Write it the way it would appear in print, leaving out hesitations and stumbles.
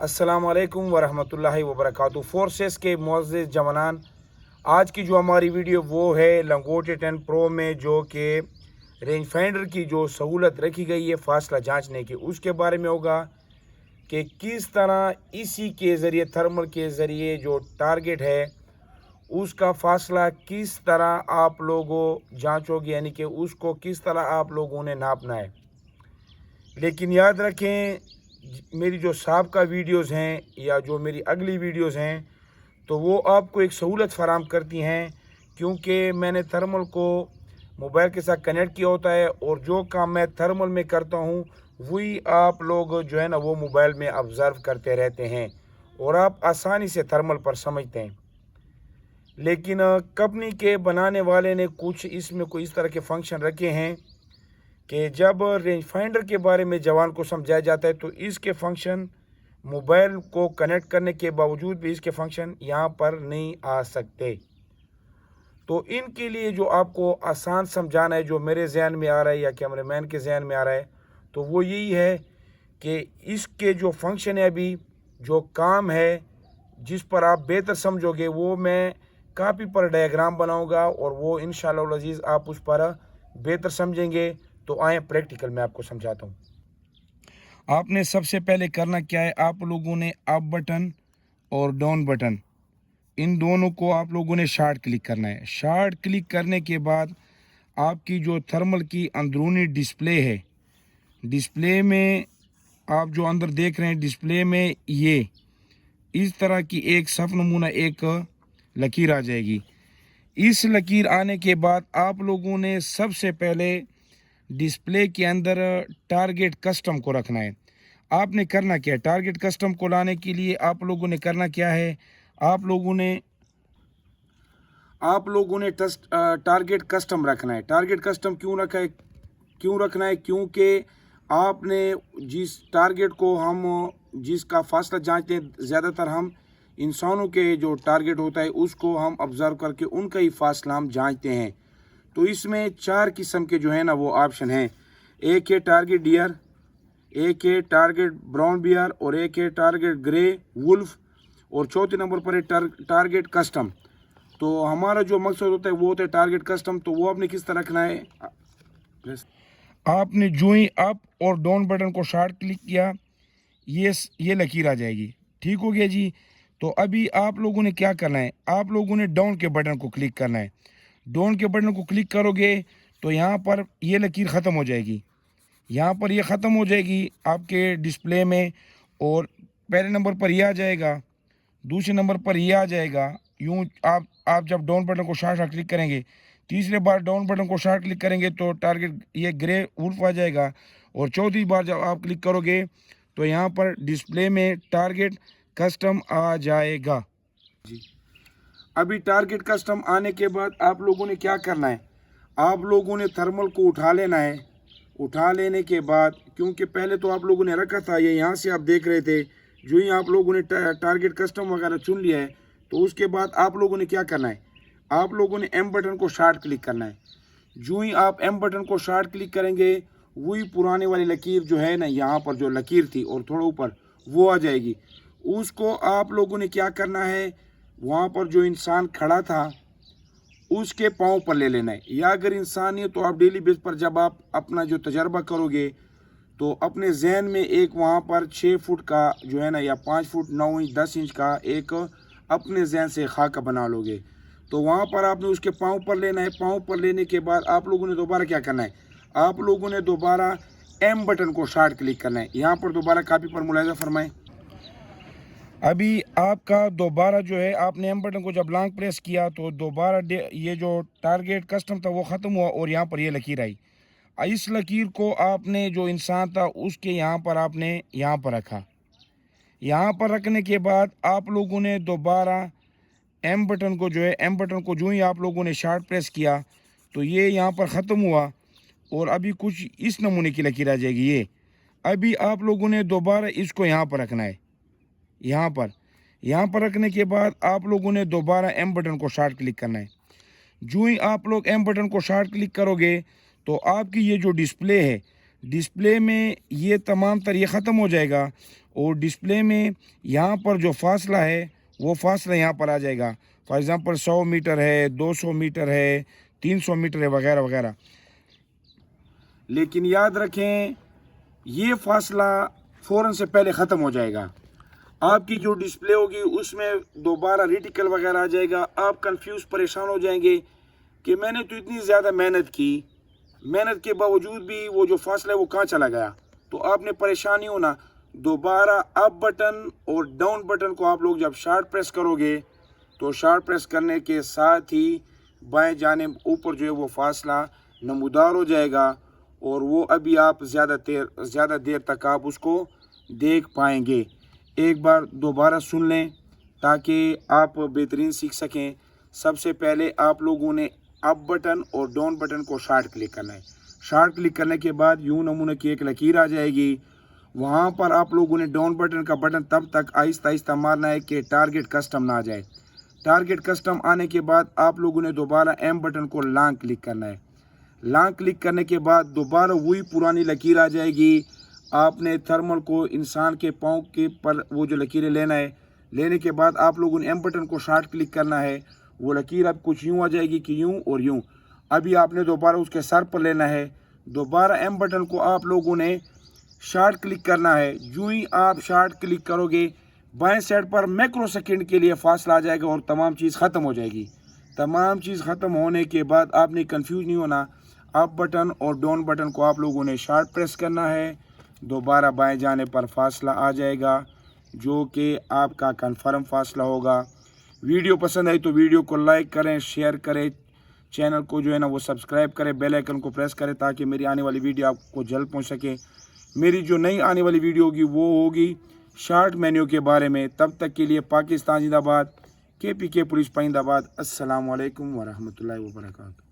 अस्सलाम वालेकुम वरहमतुल्लाहि वबरकातुहू। फोर्सेस के मुअज़्ज़िज़ जवानान, आज की जो हमारी वीडियो वो है लंगोटे 10 प्रो में जो कि रेंज फाइंडर की जो सहूलत रखी गई है फासला जांचने की, उसके बारे में होगा कि किस तरह इसी के ज़रिए थर्मल के ज़रिए जो टारगेट है उसका फासला किस तरह आप लोगों जांचोगे, यानी कि उसको किस तरह आप लोगों ने नापना है। लेकिन याद रखें, मेरी जो साबका वीडियोज़ हैं या जो मेरी अगली वीडियोज़ हैं तो वो आपको एक सहूलत फ़राहम करती हैं, क्योंकि मैंने थर्मल को मोबाइल के साथ कनेक्ट किया होता है और जो काम मैं थर्मल में करता हूँ वही आप लोग जो है ना वो मोबाइल में ऑब्ज़र्व करते रहते हैं और आप आसानी से थर्मल पर समझते हैं। लेकिन कंपनी के बनाने वाले ने कुछ इसमें कोई इस तरह के फंक्शन रखे हैं कि जब रेंज फाइंडर के बारे में जवान को समझाया जाता है तो इसके फंक्शन मोबाइल को कनेक्ट करने के बावजूद भी इसके फंक्शन यहाँ पर नहीं आ सकते। तो इनके लिए जो आपको आसान समझाना है, जो मेरे जहन में आ रहा है या कैमरामैन के जहन में आ रहा है, तो वो यही है कि इसके जो फंक्शन है, अभी जो काम है जिस पर आप बेहतर समझोगे, वो मैं कापी पर डायग्राम बनाऊंगा और वो इंशाअल्लाह अज़ीज़ आप उस पर बेहतर समझेंगे। तो आए प्रैक्टिकल में आपको समझाता हूँ। आपने सबसे पहले करना क्या है, आप लोगों ने अप बटन और डाउन बटन इन दोनों को आप लोगों ने शार्ट क्लिक करना है। शार्ट क्लिक करने के बाद आपकी जो थर्मल की अंदरूनी डिस्प्ले है, डिस्प्ले में आप जो अंदर देख रहे हैं, डिस्प्ले में ये इस तरह की एक सफ़ नमूना एक लकीर आ जाएगी। इस लकीर आने के बाद आप लोगों ने सबसे पहले डिस्प्ले के अंदर टारगेट कस्टम को रखना है। आपने करना क्या है, टारगेट कस्टम को लाने के लिए आप लोगों ने करना क्या है, आप लोगों ने टारगेट कस्टम रखना है। टारगेट कस्टम क्यों रखना है, क्योंकि आपने जिस टारगेट को हम जिसका फासला जांचते हैं, ज़्यादातर हम इंसानों के जो टारगेट होता है उसको हम ऑब्ज़र्व करके उनका ही फासला हम जांचते हैं। तो इसमें 4 किस्म के जो है ना वो ऑप्शन हैं। एक है टारगेट डियर, एक है टारगेट ब्राउन बियर और एक है टारगेट ग्रे वुल्फ और चौथे नंबर पर है टारगेट कस्टम। तो हमारा जो मकसद होता है वो होता है टारगेट कस्टम। तो वो आपने किस तरह रखना है, आपने जो ही अप और डाउन बटन को शार्ट क्लिक किया, ये लकीर आ जाएगी। ठीक हो गया जी। तो अभी आप लोगों ने क्या करना है, आप लोगों ने डाउन के बटन को क्लिक करना है। डाउन के बटन को क्लिक करोगे तो यहाँ पर ये लकीर ख़त्म हो जाएगी, यहाँ पर ये ख़त्म हो जाएगी आपके डिस्प्ले में। और पहले नंबर पर ये आ जाएगा, दूसरे नंबर पर ये आ जाएगा। यूँ आप जब डाउन बटन को शार्ट क्लिक करेंगे, तीसरे बार डाउन बटन को शार्ट क्लिक करेंगे तो टारगेट ये ग्रे वुल्फ आ जाएगा। और चौथी बार जब आप क्लिक करोगे तो यहाँ पर डिस्प्ले में टारगेट कस्टम आ जाएगा जी। अभी टारगेट कस्टम आने के बाद आप लोगों ने क्या करना है, आप लोगों ने थर्मल को उठा लेना है। उठा लेने के बाद, क्योंकि पहले तो आप लोगों ने रखा था, ये यहाँ से आप देख रहे थे, जो ही आप लोगों ने टारगेट कस्टम वगैरह चुन लिया है तो उसके बाद आप लोगों ने क्या करना है, आप लोगों ने एम बटन को शार्ट क्लिक करना है। जो ही आप एम बटन को शार्ट क्लिक करेंगे वही पुराने वाली लकीर जो है ना, यहाँ पर जो लकीर थी और थोड़ा ऊपर वो आ जाएगी। उसको आप लोगों ने क्या करना है, वहाँ पर जो इंसान खड़ा था उसके पाँव पर ले लेना है। या अगर इंसान नहीं है तो आप डेली बेस पर जब आप अपना जो तजर्बा करोगे तो अपने जहन में एक वहाँ पर 6 फुट का जो है ना या 5 फुट 9 इंच 10 इंच का एक अपने जहन से खाका बना लोगे। तो वहाँ पर आपने उसके पाँव पर लेना है। पाँव पर लेने के बाद आप लोगों ने दोबारा क्या करना है, आप लोगों ने दोबारा एम बटन को शार्ट क्लिक करना है। यहाँ पर दोबारा कापी पर मुलाहिजा फरमाएं। अभी आपका दोबारा जो है, आपने एम बटन को जब लॉन्ग प्रेस किया तो दोबारा ये जो टारगेट कस्टम था वो ख़त्म हुआ और यहाँ पर ये लकीर आई। इस लकीर को आपने जो इंसान था उसके यहाँ पर आपने यहाँ पर रखा। यहाँ पर रखने के बाद आप लोगों ने दोबारा एम बटन को जो है, एम बटन को जो ही आप लोगों ने शार्ट प्रेस किया तो ये यहाँ पर ख़त्म हुआ और अभी कुछ इस नमूने की लकीर आ जाएगी ये। अभी आप लोगों ने दोबारा इसको यहाँ पर रखना है। यहाँ पर रखने के बाद आप लोगों ने दोबारा एम बटन को शार्ट क्लिक करना है। जो ही आप लोग एम बटन को शार्ट क्लिक करोगे तो आपकी ये जो डिस्प्ले है, डिस्प्ले में ये तमाम तर ये ख़त्म हो जाएगा اور ڈسپلے میں یہاں پر جو فاصلہ ہے وہ فاصلہ یہاں پر آ جائے گا. فار ایگزامپل 100 میٹر ہے, 200 میٹر ہے, 300 میٹر ہے, وغیرہ وغیرہ. لیکن یاد رکھیں یہ فاصلہ فوراً سے پہلے ختم ہو جائے گا. آپ کی جو ڈسپلے ہوگی اس میں دوبارہ ریٹیکل وغیرہ آ جائے گا. آپ کنفیوز پریشان ہو جائیں گے کہ میں نے تو اتنی زیادہ محنت کی, محنت کے باوجود بھی وہ جو فاصلہ ہے وہ کہاں چلا گیا. تو آپ نے پریشان نہیں ہونا. دوبارہ اپ بٹن اور ڈاؤن بٹن کو آپ لوگ جب شارٹ پریس کرو گے تو شارٹ پریس کرنے کے ساتھ ہی بائیں جانب اوپر جو ہے وہ فاصلہ نمودار ہو جائے گا, اور وہ ابھی آپ زیادہ دیر تک آپ اس کو دیکھ پائیں گے. ایک بار دوبارہ سن لیں تاکہ آپ بہترین سیکھ سکیں. سب سے پہلے آپ لوگوں نے اپ بٹن اور ڈاؤن بٹن کو شارٹ کلک کرنا ہے. شارٹ کلک کرنے کے بعد یوں نمونے کی ایک لکیر آ جائے گی. وہاں پر آپ لوگوں نے ڈاؤن بٹن کا بٹن تب تک آہستہ آہستہ مارنا ہے کہ ٹارگٹ کسٹم نہ آ جائے. ٹارگٹ کسٹم آنے کے بعد آپ لوگوں نے دوبارہ ایم بٹن کو لانگ کلک کرنا ہے. لانگ کلک کرنے کے بعد دوبارہ وہی پرانی لکیر آ جائے گی. آپ نے تھرمل کو انسان کے پاؤں کے پر وہ جو لکیریں لینا ہے, لینے کے بعد آپ لوگوں نے ایم بٹن کو شارٹ کلک کرنا ہے. وہ لکیر اب کچھ یوں آ جائے گی کہ یوں اور یوں. ابھی آپ نے دوبارہ اس کے سر پر لینا ہے. دوبارہ ایم بٹن کو آپ لوگوں نے شارٹ کلک کرنا ہے. جو ہی آپ شارٹ کلک کرو گے بائیں سائڈ پر میکرو سیکنڈ کے لیے فاصلہ آ جائے گا اور تمام چیز ختم ہو جائے گی. تمام چیز ختم ہونے کے بعد آپ نے کنفیوز نہیں ہونا. اپ بٹن اور ڈاؤن بٹن کو آپ لوگوں نے شارٹ پریس کرنا ہے. دوبارہ بائیں جانے پر فاصلہ آ جائے گا جو کہ آپ کا کنفرم فاصلہ ہوگا. ویڈیو پسند آئی تو ویڈیو کو لائک کریں, شیئر کریں, چینل کو جو ہے نا وہ سبسکرائب کریں, بیل آئیکن کو پریس کریں تاکہ میری آنے والی ویڈیو آپ کو جلد پہنچ سکے. میری جو نئی آنے والی ویڈیو ہوگی وہ ہوگی شارٹ مینیو کے بارے میں. تب تک کے لیے پاکستان زندہ باد, KPK پولیس پائند آباد. السلام علیکم ورحمۃ اللہ وبرکاتہ.